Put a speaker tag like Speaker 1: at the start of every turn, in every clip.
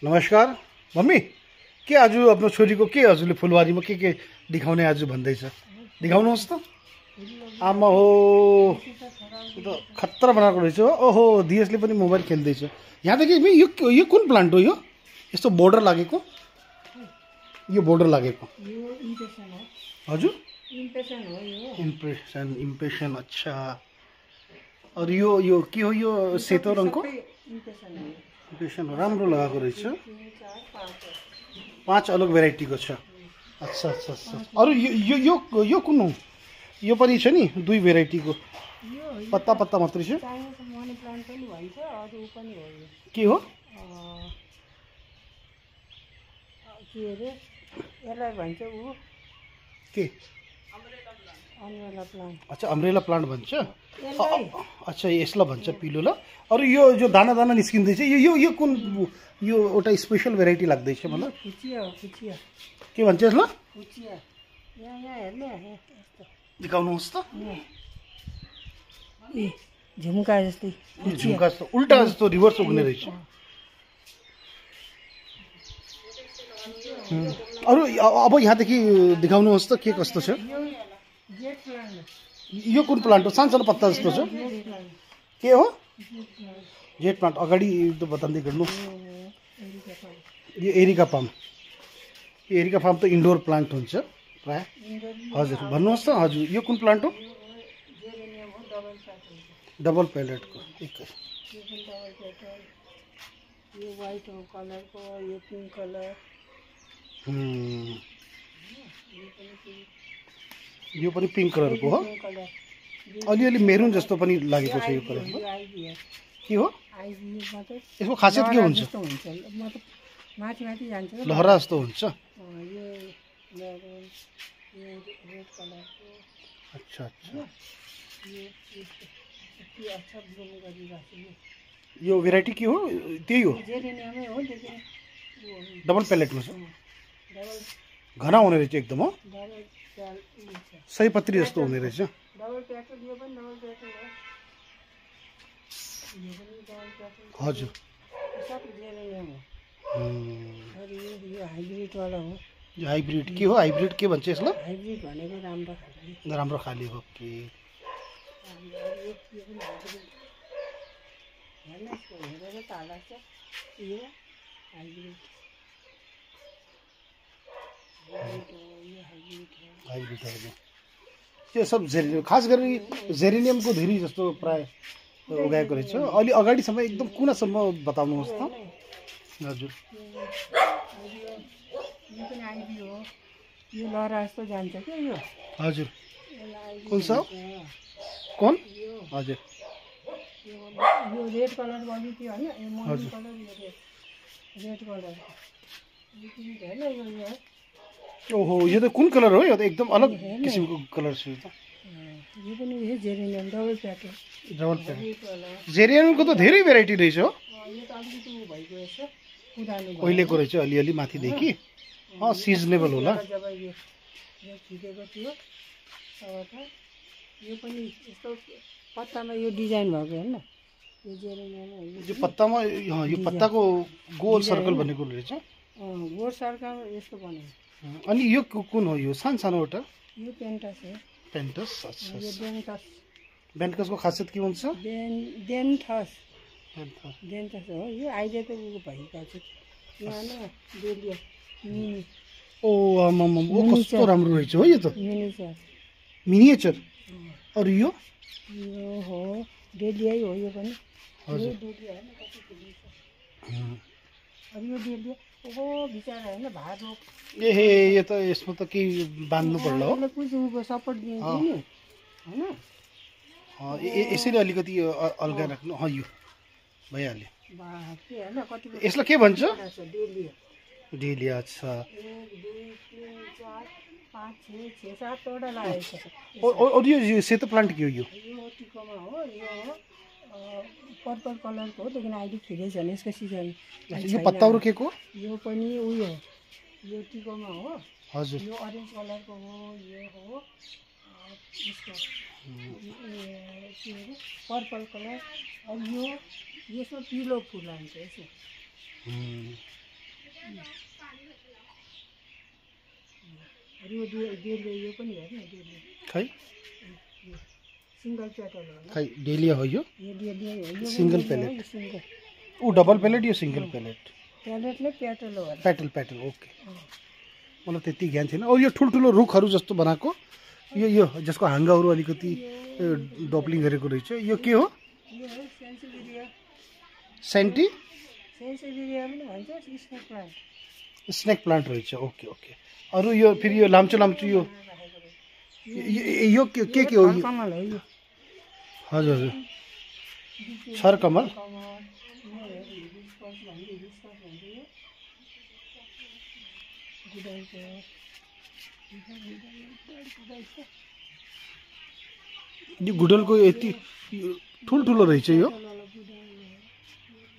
Speaker 1: नमस्कार मम्मी के आज आफ्नो छोरीको के हजुरले फुलबारीमा के देखाउने आज भन्दैछ देखाउनुहोस् त आमा हो त खतरा बनाएको रहेछ ओहो दिएसले पनि मोबाइल खेल्दैछ यहाँदेखि यो कुन प्लान्ट हो यो यस्तो बोर्डर लागेको यो बोर्डर लागेको
Speaker 2: यो इम्प्रेसन हो
Speaker 1: हजुर
Speaker 2: इम्प्रेसन हो यो
Speaker 1: इम्प्रेसन अच्छा और यो के हो यो सेतो रङको
Speaker 2: इम्प्रेसन हो
Speaker 1: इम्प्रेसन राम्रो लगाएको रहेछ
Speaker 2: 3 4 5
Speaker 1: 5 अलग भेराइटीको छ अच्छा अच्छा अच्छा अरु यो कुन हो यो पनि छ नि दुई भेराइटीको
Speaker 2: यो
Speaker 1: पत्ता पत्ता मात्रै छ
Speaker 2: चाइनिज मनी प्लान्ट पनि भन्छ अरु पनि हो यो
Speaker 1: के हो
Speaker 2: के रे यसलाई भन्छ उ
Speaker 1: के
Speaker 2: अम्ब्रेला प्लान्ट
Speaker 1: अच्छा अम्ब्रेला प्लान्ट भन्छ
Speaker 2: यसलाई
Speaker 1: अच्छा यसलाई भन्छ पिलो ल अरु यो जो दाना दाना निस्किँदैछ यो कुन यो एउटा स्पेशल भेराइटी लाग्दैछ मलाई
Speaker 2: फुचिया हो फुचिया
Speaker 1: के भन्छ यसलाई
Speaker 2: फुचिया यहाँ हेर्नु यस्तो
Speaker 1: देखाउनुहोस् त
Speaker 2: ए झुम्का जस्तै
Speaker 1: झुम्का जस्तो उल्टा जस्तो रिभर्स उग्ने रहेछ अरु अब यहाँदेखि देखाउनुहोस् त के कस्तो छ
Speaker 2: यो जेट प्लान्ट
Speaker 1: यो कुन प्लान्ट हो सानो सानो पत्ता जस्तो छ के हो जेट प्लान्ट अगाडि त बताउँदै गर्नु यो एरिका पाम त इन्डोर प्लान्ट हुन्छ प्राय हजुर भन्नुहोस् त हजुर यो कुन प्लान्ट हो
Speaker 2: जेरेनियम हो
Speaker 1: डबल प्यालेटको एकै
Speaker 2: यो व्हाइट कलरको यो पिंक कलर
Speaker 1: यो पनि पिंक कलरको हो
Speaker 2: कलर
Speaker 1: अलिअलि मेरुन जस्तो पनि लागेको छ यो कलरमा के हो
Speaker 2: आइभी मतलब
Speaker 1: यसको खासियत के हुन्छ
Speaker 2: जस्तो हुन्छ मतलब माथि माथि जान्छ
Speaker 1: लहरा जस्तो हुन्छ
Speaker 2: यो मेरुन यो रेड कलरको
Speaker 1: अच्छा अच्छा
Speaker 2: यो अच्छा ब्लुम गरिरहेको
Speaker 1: यो भेराइटी के हो त्यही हो
Speaker 2: जेरेनियमै हो लेकिन
Speaker 1: डबल प्यालेटमा छ
Speaker 2: डबल
Speaker 1: घना हुने रहेछ एकदम हो
Speaker 2: डबल
Speaker 1: सही पत्री जस्तो हुने रहेछ
Speaker 2: डबल प्याटर्न यो पनि डबल प्याटर्न हो यो पनि डबल प्याटर्न
Speaker 1: हजुर
Speaker 2: सब जेरेनियम हो अरे यो हाइब्रिड वाला हो
Speaker 1: यो हाइब्रिड के हो हाइब्रिड के भन्छ यसलाई
Speaker 2: हाइब्रिड भनेको राम्रो खाले
Speaker 1: राम्रो खाली हो के
Speaker 2: यो पनि हाइब्रिड हेर्नुहोस् हेरेर ताला छ यो हाइब्रिड
Speaker 1: हाइब्रिड त्यो सब खास गरी जेरेनियमको धेरै जस्तो प्राय उगाएको रहेछ अलि अगाडिसम्म एकदम कुनासम्म बताउनुहोस् त हजुर
Speaker 2: यो पनि आइबी हो यो लहरा जस्तो जान्छ क्या यो
Speaker 1: हजुर कुन छ कुन हजुर
Speaker 2: यो रेड कलरको अलिकति होइन यो मरुन कलर यो रेड कलर यो होइन यो
Speaker 1: ओहो यो त कुन कलर हो यो त एकदम अलग किसिमको कलर छ यो त
Speaker 2: यो पनि यो जेरेनियम डबल प्याटर्न
Speaker 1: जेरेनियमको त धेरै भेराइटी रहेछ हो
Speaker 2: यो त अलिकति भइगयो रहेछ पुरानो
Speaker 1: पहिलेको रहेछ अलिअलि माथिदेखि सिजनेबल होला
Speaker 2: जब यो खिचेको थियो तब यो पनि यस्तो पत्तामा यो डिजाइन भएको हेर्न यो जेरेनियम
Speaker 1: यो पत्तामा यो पत्ताको गोल सर्कल बनेको रहेछ
Speaker 2: गोल सर्कल यस्तो बनायो
Speaker 1: अनि यो कुन हो यो सानो सानोवटा
Speaker 2: यो पेन्टस हो
Speaker 1: पेन्टस अच्छा
Speaker 2: यो बेन्टस
Speaker 1: बेन्टसको खासियत के हुन्छ
Speaker 2: डेन्थस हो यो अहिले त उयो भइरहेको छ यहाँ न डेलिया मिनी
Speaker 1: ओ आमाम ओ कस्तो राम्रो रहेछ हो यो त
Speaker 2: मिनिचर
Speaker 1: मिनिएचर अरु यो
Speaker 2: हो डेलिया हो यो पनि यो डेलिया होइन कति फुलिन्छ अब यो डेलिया ओहो बिचारा होइन भारो
Speaker 1: एहे यो त यसमा त के बाँध्नु पर्ला हो
Speaker 2: कुछ उको सपोर्ट दिन्छ नि होइन
Speaker 1: यसरी अलिकति अल्गा राख्नु यो भइहाल्यो
Speaker 2: के होइन कति
Speaker 1: यसलाई के भन्छ
Speaker 2: डेलिया
Speaker 1: डेलिया अच्छा
Speaker 2: 1 2 3 4 5 6 7वटा लागेको छ
Speaker 1: और यो सेतो प्लान्ट के हो यो
Speaker 2: टिकोमा हो यो पर्पल कलरको हो लेकिन अहिले खिलै छैन यसको सिजन
Speaker 1: यो पत्ताहरू के को
Speaker 2: यो पनि उयो यो टिकोमा हो
Speaker 1: हजुर
Speaker 2: यो अरेन्ज कलरको हो यो हो यसको पर्पल कलर अब यो यसमा पिलो फुल आउँछ यसो यो डेलिया यो पनि हेर्नु डेलिया
Speaker 1: खै
Speaker 2: सिंगल पेटल हो
Speaker 1: खै डेलिया हो यो
Speaker 2: यो डेलिया हो यो
Speaker 1: सिंगल पेलेट
Speaker 2: सिंगल
Speaker 1: ऊ डबल पेलेट यो सिंगल पेलेट
Speaker 2: पेलेट नै पेटल हो
Speaker 1: पेटल पेटल ओके मलाई त्यति ज्ञान थिएन और यो ठुल्ठुलो रुखहरू जस्तो बनाएको यो जसको हाँगाहरू अलिकति डपलिङ गरेको रहेछ यो के हो
Speaker 2: यो सेन्सिभिरिया
Speaker 1: सेन्टी
Speaker 2: सेन्सिभिरिया पनि भन्छ स्नेक प्लान्ट
Speaker 1: स्नेक प्लान्ट रहेछ ओके ओके अरू यो फेरि यो लाम्चो यो के हो यो
Speaker 2: कमल हो यो
Speaker 1: हजुर हजुर छरकमल यो गुडलको यति ठुल्ठुलो रहेछ यो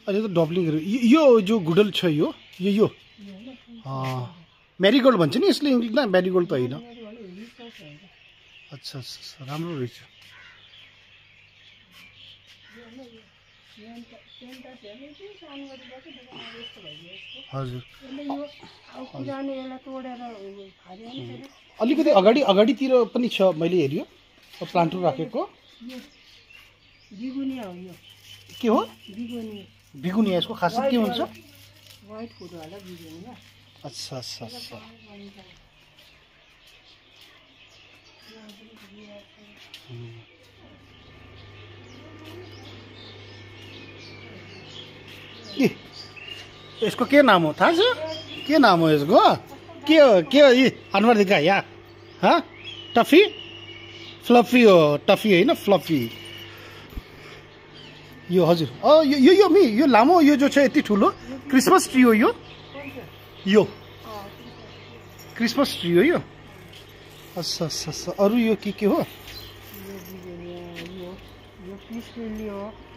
Speaker 1: अहिले त डबलिङहरू यो जो गुडल छ यो मेरीगोल्ड भन्छ नि यसले इङ्ग्लिसमा मेरीगोल्ड त होइन अच्छा अच्छा राम्रो रहेछ हजुर अलिकति अगाडितिर पनि छ मैले हेऱ्यो प्लान्टहरू राखेको के हो बिगुनिया यसको खासियत के हुन्छ अच्छा अच्छा अच्छा यसको के नाम हो थाहा छ के नाम हो यसको के हो अनुहार दिखा या टफी फ्लफी हो टफी होइन फ्लफी यो हजुर यो लामो यो जो छ यति ठुलो क्रिसमस ट्री हो यो क्रिसमस ट्री हो यो अच्छा अच्छा अच्छा अरू यो के हो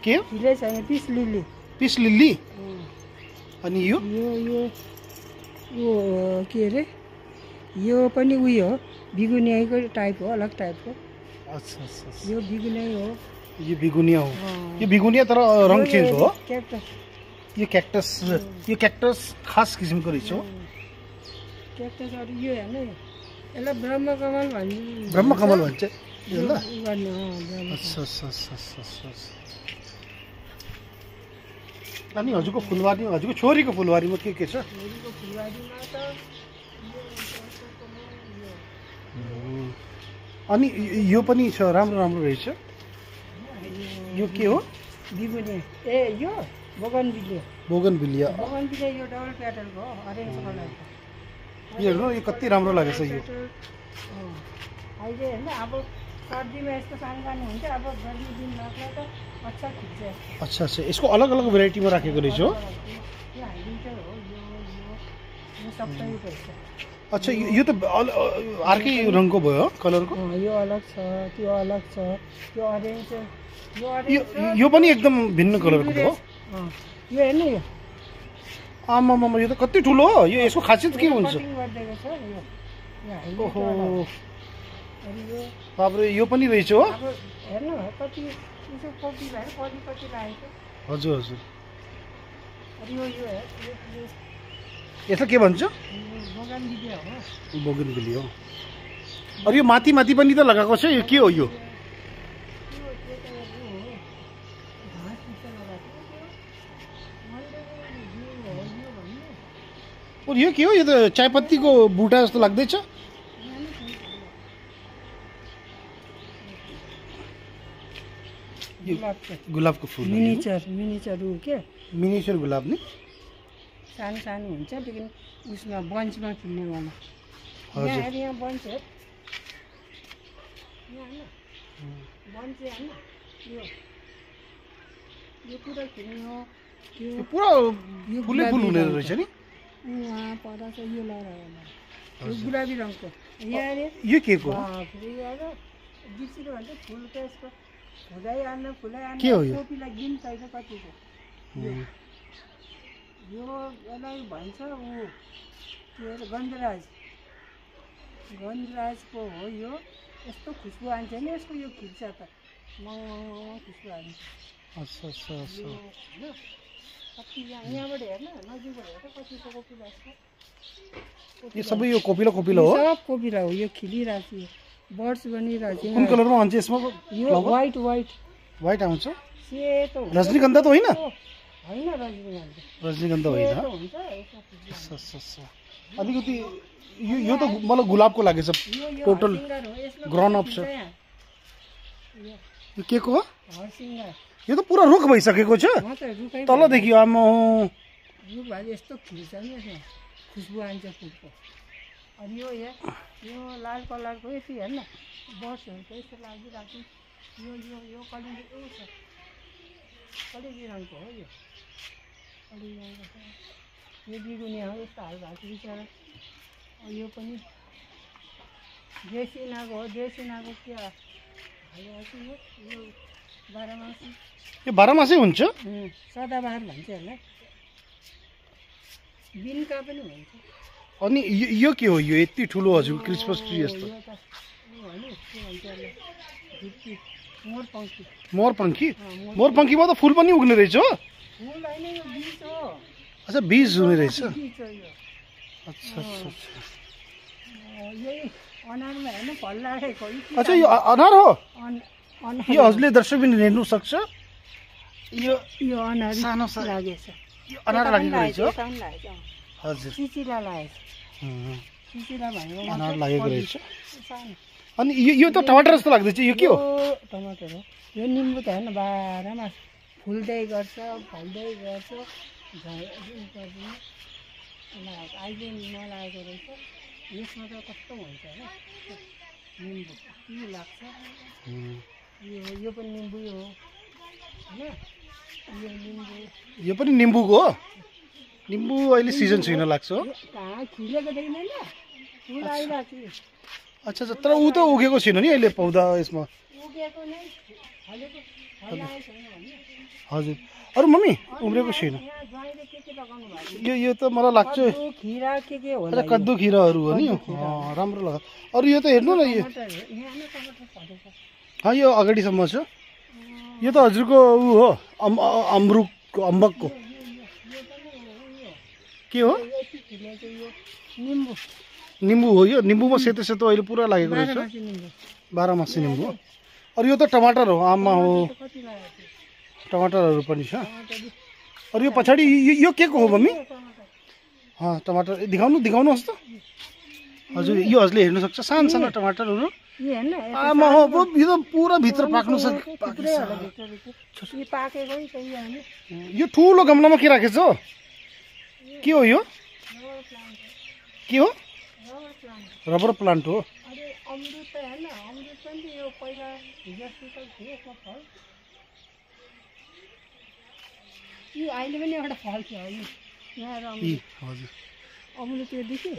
Speaker 1: के पिस लिली अनि यो
Speaker 2: के अरे यो पनि उयो हो बिगुनियाको टाइप हो अलग टाइपको
Speaker 1: अच्छा अच्छा
Speaker 2: यो बिगुनिया हो
Speaker 1: यो बिगुनिया हो यो बिगुनिया तर रङ चेन्ज हो
Speaker 2: क्याक्टस
Speaker 1: यो क्याक्टस खास किसिमको रहेछ हो
Speaker 2: क्याक्टस अरू यो हेर्नु यसलाई ब्रह्मकमल
Speaker 1: भन्छ अच्छा अच्छा अच्छा अनि हजुरको फुलबारी हजुरको छोरीको फुलबारीमा के छ अनि यो पनि छ राम्रो राम्रो रहेछ यो के हो
Speaker 2: बिगुनिया यो बोगनभिलिया
Speaker 1: बोगनभिलिया
Speaker 2: यो डबल पेटलको अरेन्ज कलरको
Speaker 1: हेर्नु यो कति राम्रो लागेछ यो
Speaker 2: अहिले होइन अब सर्दीमा यस्तो सानो हुन्छ अब गर्मी दिन लाग्दा त अच्छा खिच्छ
Speaker 1: अच्छा अच्छा यसको अलग अलग भेराइटीमा राखेको रहेछ हो
Speaker 2: यो हाइब्रिड हो यो सबै रहेछ
Speaker 1: अच्छा यो त अर्कै रङको भयो कलरको
Speaker 2: यो अलग छ त्यो अलग छ त्यो अरेन्ज
Speaker 1: यो पनि एकदम भिन्न कलरको हो
Speaker 2: यो हेर्नु यो
Speaker 1: आमामा यो त कति ठुलो हो यो यसको खासियत के हुन्छ ओहो बाबरे यो पनि रहेछ हो
Speaker 2: हेर्नु कति कति लागेको
Speaker 1: हजुर हजुर
Speaker 2: यो
Speaker 1: यसलाई के भन्छ बोगनभिलिया हो अरू यो माथि माथि पनि त लगाएको छ यो के हो यो यो के हो यो त चायपत्तीको बुटा जस्तो लाग्दैछ गुलाबको फुल
Speaker 2: मिनिचर के
Speaker 1: मिनिचर गुलाब नि
Speaker 2: सानो सानो हुन्छ लेकिन उसमा बन्चमा फुल्नेवाला यहाँ बन्च है बन्च होइन यो पुरा फुल्ने हो
Speaker 1: पुरा फुलै फुल हुने रहेछ नि
Speaker 2: वहाँ पर चाहिँ यो लगाएर यो गुलाबी रङको यहाँ
Speaker 1: यो के को
Speaker 2: बिर्सिनु भन्छ फुल त यसको फुलाइहाल्नु
Speaker 1: के हो यो
Speaker 2: टोपीलाई दिन चाहिन्छ कतिको यो यसलाई भन्छ ऊ के अरे गन्धराजको हो यो यस्तो खुसबु आन्छ नि यसको यो खिच्छ त खुसबु आन्छ
Speaker 1: अच्छा अच्छा अच्छा
Speaker 2: कति यहाँबाट हेर्न नजिकबाट हेर्न कतिको कोपिला छ
Speaker 1: यो सबै यो कोपिलो कोपिलो हो
Speaker 2: सब कोपिला हो यो खिलिरहेको छ बर्ड्स बनिरहेको छ
Speaker 1: कुन कलरमा आउँछ यसमा
Speaker 2: यो व्हाइट व्हाइट
Speaker 1: व्हाइट आउँछ
Speaker 2: सेतो
Speaker 1: रजनीगन्धा त होइन
Speaker 2: होइन रजनीगन्धा
Speaker 1: रजनीगन्धा होइन
Speaker 2: सेतो हुन्छ यसमा
Speaker 1: अलिकति यो त मलाई गुलाबको लागेछ टोटल ग्राउन्ड अप छ यो के को हो
Speaker 2: हरसिंगार
Speaker 1: यो त पुरा रुख भइसकेको छ
Speaker 2: म त रुखै
Speaker 1: तलदेखि आमा
Speaker 2: रुख भए यस्तो खिल्छ नि यसमा खुसबु आउँछ फुलको अनि यो लाल कलरको यति हेर्न बर्ड्सहरूको यस्तो लागिरहेको यो यो यो कलिलो ऊ छ कलिलो रङको हो यो कलिलो रङको छ यो बिरुनिया हो यस्तो हाल भएको बिचरा यो पनि देसिनाको हो देसिनाको के हालेको यो बाह्रमासी
Speaker 1: यो 12 मासै हुन्छ
Speaker 2: सदाबहार भन्छ होला बिनका पनि हुन्छ
Speaker 1: अनि यो के हो यो यति ठुलो हजुर क्रिसमस ट्री यस्तो मोरपङ्खीमा त फुल पनि उग्ने रहेछ हो अच्छा बीज हुने रहेछ अच्छा अच्छा यो अनार हो यो हजुरले दर्शकबिन हेर्नु सक्छ यो
Speaker 2: अनार
Speaker 1: सानो
Speaker 2: लागेछ
Speaker 1: यो अनार लागेको रहेछ हजुर
Speaker 2: चिचिला लागेछ चिचिला भनेको
Speaker 1: अनार लागेको रहेछ अनि यो त टमाटर जस्तो लाग्दैछ यो के हो
Speaker 2: टमाटर हो यो निम्बु त हेर्न 12 मास फुल्दै गर्छ फल्दै गर्छ अहिले नलागेको रहेछ यसमा त कस्तो हुन्छ होला निम्बु के लाग्छ यो पनि निम्बु हो होइन
Speaker 1: यो पनि निम्बुको हो निम्बु अहिले सिजन छैन लाग्छ हो
Speaker 2: कहाँ खिलेको देख्दैन फुल आइरहेको छ
Speaker 1: अच्छा अच्छा तर ऊ त उगेको छैन नि अहिले पौधा यसमा
Speaker 2: उगेको नै फलेको फलाएको छैन भने
Speaker 1: हजुर अरू मम्मी उम्रेको छैन
Speaker 2: यहाँ ज्वाइँले के लगाउनु भएको
Speaker 1: यो त मलाई लाग्छ
Speaker 2: खिरा के होला
Speaker 1: अच्छा कद्दु खिराहरू हो नि राम्रो लाग्छ अरू यो त हेर्नु न यो
Speaker 2: यहाँ टमाटर फलेको
Speaker 1: यो अगाडिसम्म छ यो त हजुरको ऊ हो अम्रुकको अम्बकको के हो
Speaker 2: निम्बु
Speaker 1: निम्बु हो यो निम्बुमा सेतो सेतो अहिले पुरा लागेको रहेछ 12 मासे निम्बु हो अरू यो त टमाटर हो आमा हो टमाटरहरू पनि छ अरू यो पछाडि यो के को हो मम्मी टमाटर दिखाउनुहोस् त हजुर यो हजुरले हेर्नु सक्छ सानो सानो टमाटरहरू आमा हो यो त पुरा भित्र पाक्नु छ यो ठुलो गमलामा के राखेछ हो के हो यो के हो रबर प्लान्ट हो
Speaker 2: अहिले पनि एउटा फल छ
Speaker 1: हजुर
Speaker 2: अमृत त्यो देखि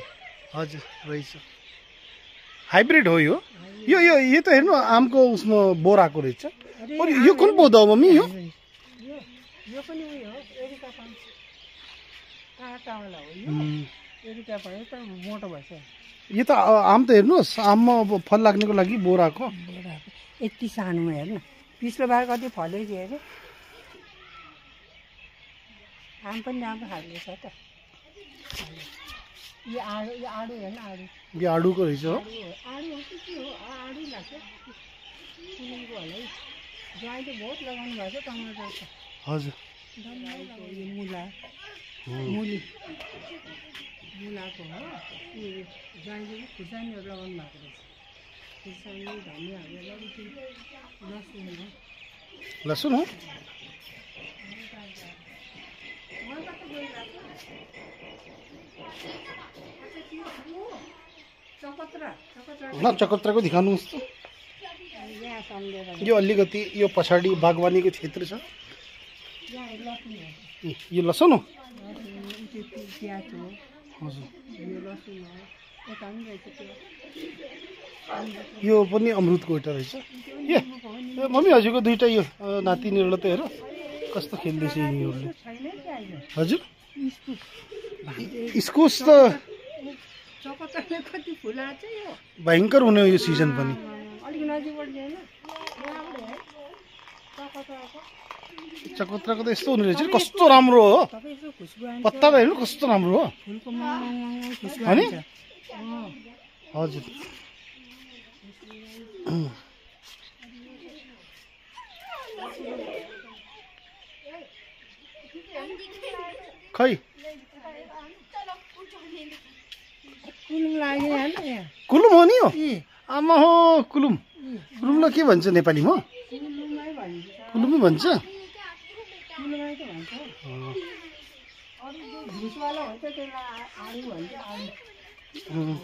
Speaker 1: हजुर रहेछ हाइब्रिड हो यो यो यो यो त हेर्नु आमको उसमा बोर आएको रहेछ यो कुन पौधा हो मम्मी यो
Speaker 2: पनि उयो हो एरिका पाइन्छ काँटावाला हो यो एरिका पाइन्छ तर मोटो भएछ
Speaker 1: यो त आम त हेर्नुहोस् आममा अब फल लाग्नेको लागि बोर आएको
Speaker 2: यति सानोमा हेर्न पिछलो बार कति फलेको थियो अरे आम पनि राम्रो खालको छ त यो आडु हेर्न आडु
Speaker 1: यो आडुको रहेछ हो
Speaker 2: आडु हो कि के हो आडु लाग्छ सुनेको होला है ज्वाइँले बहुत लगाउनु भएको छ टमाटर छ
Speaker 1: हजुर
Speaker 2: यो मुला मुलाको हो यो ज्वाइँले खुर्सानीहरू लगाउनु भएको रहेछ खुर्सानी धनियाँहरू लगाउँछु
Speaker 1: लसुन हो न चकत्राको दिखाउनुहोस् त यो अलिकति यो पछाडि बागवानीको क्षेत्र छ यो लसुन हो हजुर यो पनि अमरुदको एउटा रहेछ ए मम्मी हजुरको दुईटा यो नातिनीहरूलाई त हेर कस्तो खेल्दैछ यिनीहरूले हजुर इस्कुस त भयङ्कर हुने यो सिजन पनि चकोत्राको त यस्तो हुने रहेछ नि, कस्तो राम्रो हो
Speaker 2: तपाईँ यसो खुसबु आन्छ
Speaker 1: पत्ता हेर्नु कस्तो राम्रो हो
Speaker 2: फुलको महँगो खुसबु
Speaker 1: अनि?
Speaker 2: आन्छ
Speaker 1: हजुर खै
Speaker 2: कुलुङ लाग्यो यहाँ
Speaker 1: कुलुम हो नि हो
Speaker 2: यी
Speaker 1: आमा हो कुलुम कुलुमलाई के भन्छ नेपालीमा
Speaker 2: कुलुङलाई भन्छ
Speaker 1: कुलुमै भन्छ
Speaker 2: कुलुङलाई त भन्छ अरू जो भुसवाला हुन्छ त्यसलाई आलु भन्छ आलु
Speaker 1: उम्,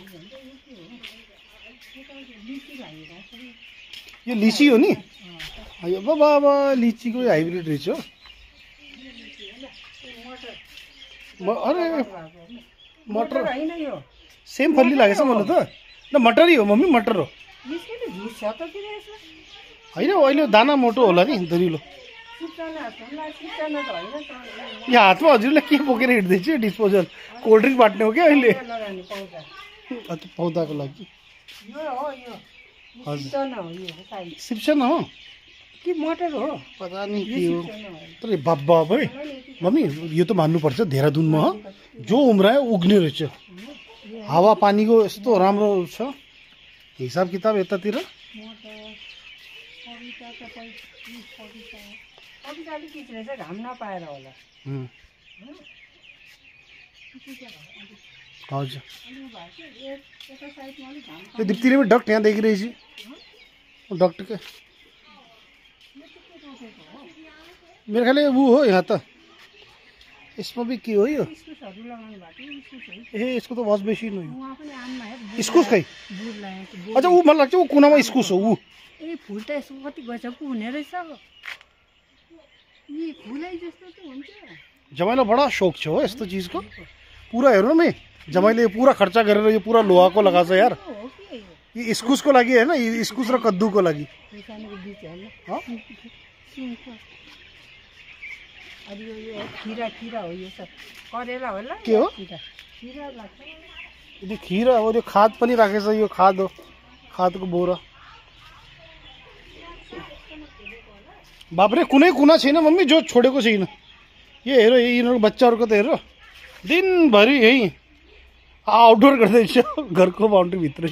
Speaker 2: लिची भनेर
Speaker 1: यो लिची हो नि यो बाबा अब लिचीको हाइब्रिड रहेछ हो अरे मटर
Speaker 2: होइन यो
Speaker 1: सेम फल्ली लागेछ मलाई त ल मटरै हो मम्मी मटर हो
Speaker 2: यसको त भुस छ त किन यसो
Speaker 1: होइन अहिले दाना मोटो होला नि दरिलो
Speaker 2: सिचाना सिचाना त होइन त
Speaker 1: यो हातमा हजुरले के बोकेर हिँड्दैछ डिस्पोजल कोल्ड ड्रिङ्क बाँट्ने हो क्या अहिले
Speaker 2: लगाउने पाउँदा
Speaker 1: पौधाको लागि
Speaker 2: यो हो यो
Speaker 1: हजुर
Speaker 2: सिचाना हो यो साइज
Speaker 1: सिप्सन हो
Speaker 2: कि मटर हो
Speaker 1: पता नि के हो
Speaker 2: सिचाना हो
Speaker 1: तर बाबा है मम्मी यो त मान्नुपर्छ देहरादुनमा हो जो उम्रायो उग्ने रहेछ हावा पानीको यस्तो राम्रो छ हिसाब किताब यतातिर
Speaker 2: मटर कविता तपाईँ कविता अलिक के रहेछ घाम नपाएर होला
Speaker 1: उम्, हजुर
Speaker 2: यता साइडमा अलिक घाम
Speaker 1: यो दिप्तीले पनि डक्ट यहाँ देखिरहेछ डक्ट के मेरो ख्यालले ऊ हो यहाँ त यसमा पनि के हो यो
Speaker 2: इस्कुसहरू लगाउनु भएको इस्कुस हो
Speaker 1: ए यसको त वास बेसी नै हो
Speaker 2: उहाँ पनि आममा हेर
Speaker 1: इस्कुस खै
Speaker 2: बुढ लगाएको
Speaker 1: अच्छा ऊ मलाई लाग्छ ऊ कुनामा इस्कुस हो ऊ
Speaker 2: ए फुल त यसको कति गजब हुने रहेछ यी फुलै जस्तो त हुन्छ
Speaker 1: जमाइलाई बडा शौक छ हो यस्तो चिजको पुरा हेर्नु नि जमाइले यो पुरा खर्चा गरेर यो पुरा लोहाको लगाएको छ यार
Speaker 2: हो कि यो
Speaker 1: यो इस्कुसको लागि होइन यो इस्कुस र कद्दुको लागि
Speaker 2: सानोको बिच होइन
Speaker 1: हँ?
Speaker 2: सिमको अनि यो खिरा खिरा हो यो सब करेला होला
Speaker 1: के हो?
Speaker 2: खिरा खिरा लाग्छ
Speaker 1: यो खिरा हो यो खाद पनि राखेछ यो खाद हो खादको बोरा बाप्रे कुनै कुना छैन मम्मी जो छोडेको छैन यो हेर यिनीहरूको बच्चाहरूको त हेर दिनभरि यही आउटडोर गर्दैछ घरको बााउन्ड्रीभित्रै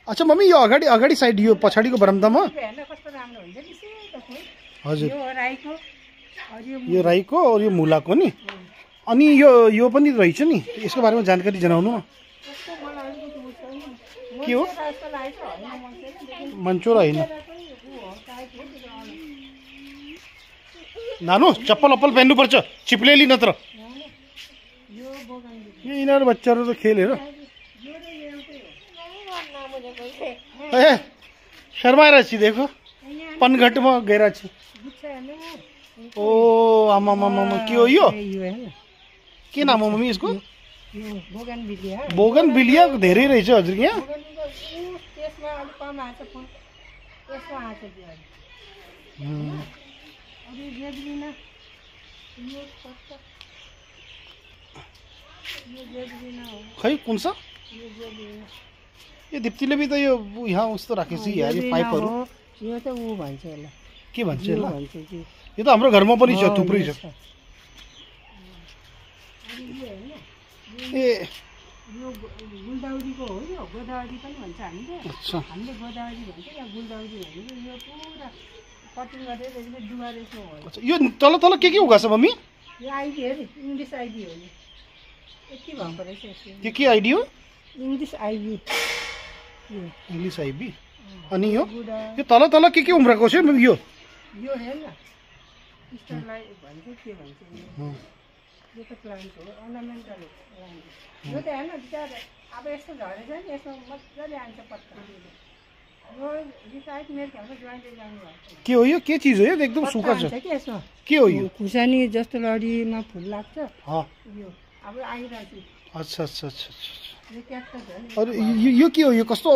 Speaker 1: अच्छा मम्मी यो अगाडि अगाडि साइड यो पछाडिको बरामदामा
Speaker 2: हेर्न कस्तो राम्रो हुन्छ नि सेतो फुल
Speaker 1: हजुर
Speaker 2: यो राईको अनि
Speaker 1: यो राईको और यो मुलाको नि अनि यो पनि रहेछ नि यसको बारेमा जानकारी जनाउनु न
Speaker 2: कस्तो मलाई अलिकति उयो छैन
Speaker 1: के हो?
Speaker 2: मन्चेरा जस्तो लागेको होइन मन्चेरा
Speaker 1: मन्चोरा होइन
Speaker 2: ऊ हो टाइप हो त्यो अन।
Speaker 1: नानु चप्पल अप्पल पहन्नुपर्छ चिप्लेली नत्र
Speaker 2: यो बगान
Speaker 1: यो यिनीहरू बच्चाहरू त खेल हेर
Speaker 2: यो त एउटै हो
Speaker 1: ए शर्माएर छि देखो पनघटमा गएर छि
Speaker 2: गुच्छा हेर्नु
Speaker 1: ओ आमा मामा के हो यो
Speaker 2: यो हेर्न
Speaker 1: के नाम हो मम्मी यसको
Speaker 2: यो बगान बिलिया
Speaker 1: बोगन बिलिया धेरै रहेछ हजुर यहाँ
Speaker 2: त्यसमा अलिक कम आएको छ फुल यसमा आएको छ त्यो अहिले। अरू जेब्रिना यो कस्तो यो जेब्रिना हो
Speaker 1: खै कुन छ
Speaker 2: यो जेब्रिना
Speaker 1: यो दिप्तीले पनि त यो यहाँ उस्तो राखेछ यार यो पाइपहरू
Speaker 2: हो यो त ऊ भन्छ यसलाई
Speaker 1: के भन्छ
Speaker 2: यो
Speaker 1: यसलाई
Speaker 2: भन्छ कि
Speaker 1: यो त हाम्रो घरमा पनि छ थुप्रै छ ए
Speaker 2: यो गुलदाउरीको हो यो गोदावरी पनि भन्छ हामीले
Speaker 1: अच्छा
Speaker 2: हामीले गोदावरी भन्छ या गुलदाउरी भन्छ यो पुरा कटिङ गरेर यसले डुबारेको हो
Speaker 1: अच्छा यो तल तल के उगाछ मम्मी
Speaker 2: यो आइडी हो नि इङ्ग्लिस आइडी हो नि यति भएको रहेछ यसको
Speaker 1: त्यो के आइडी हो
Speaker 2: इङ्ग्लिस आइडी यो
Speaker 1: इङ्ग्लिस आइबी अनि यो
Speaker 2: गुडा
Speaker 1: यो तल तल के उम्रेको छ यो
Speaker 2: यो हेर न स्टारलाई भन्छ के भन्छ यो त प्लान्ट हो अर्नामेन्टल प्लान्ट यो त हेर्न बिचारा अब यस्तो झरेछ नि यसमा मजाले आउँछ पत्ता यो रिसाइट मेरो घरमा ज्वाइन्टले जानु भएको
Speaker 1: के हो यो के चिज हो यो एकदम सुक्खा छ
Speaker 2: छ कि यसमा
Speaker 1: के हो यो
Speaker 2: खुर्सानी जस्तो लडीमा फुल लाग्छ
Speaker 1: हाँ
Speaker 2: यो अब आइरहेको
Speaker 1: अच्छा अच्छा अच्छा अच्छा
Speaker 2: यो क्याक्टस हो नि
Speaker 1: अरे यो के हो यो कस्तो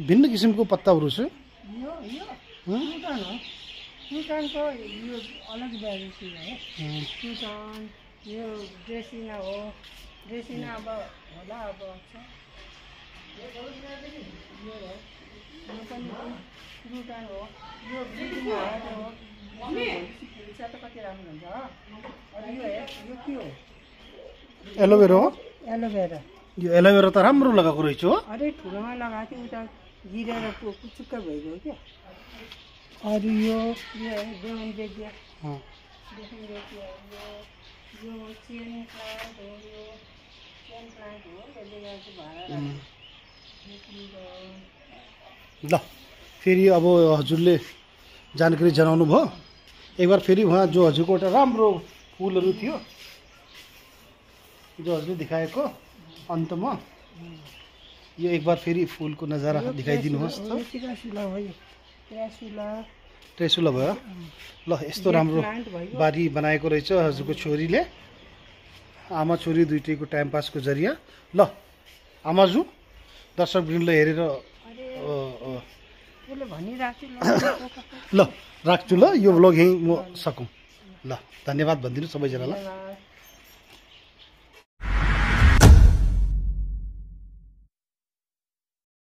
Speaker 1: भिन्न किसिमको पत्ताहरू छ
Speaker 2: यो यो टुटन हो टुटनको यो अलग भेराइटी हो टुटन यो ड्रेसिना हो ड्रेसिना अब होला अब यो हो यो पनि रुटान हो यो ब्लिडिङ हार्ट हो फुल्छ त कति राम्रो हुन्छ अनि यो हेर यो के हो
Speaker 1: एलोभेरा हो
Speaker 2: एलोभेरा
Speaker 1: यो एलोभेरा त राम्रो लगाएको रहेछ हो
Speaker 2: अरे ठुलोमा लगाएको थियो उता गिरेर पुचुक्क भइगयो क्या अरू यो बेमन बेगिया
Speaker 1: अँ।
Speaker 2: यो चेन प्लान्ट हो यो चेन प्लान्ट हो यसले यहाँ चाहिँ भाडा
Speaker 1: ल फेरि अब हजुरले जानकारी जनाउनु भयो एक बार फेरि उहाँ जो हजुरको एउटा राम्रो फुलहरू थियो जो हजुरले देखाएको अन्तमा यो एक बार फेरि फुलको नजारा देखाइदिनुहोस् त
Speaker 2: ट्रेसुला हो यो ट्रेसुला
Speaker 1: ट्रेसुला भयो ल यस्तो राम्रो बारी बनाएको रहेछ हजुरको छोरीले आमा छोरी दुइटैको टाइम पासको जरिया ल आमाजु दर्शकवृन्दले हेरेर
Speaker 2: उसले भनिरहेको
Speaker 1: ल राख्छु ल यो भ्लग यहीँ म सकौँ ल धन्यवाद भनिदिनु सबैजनालाई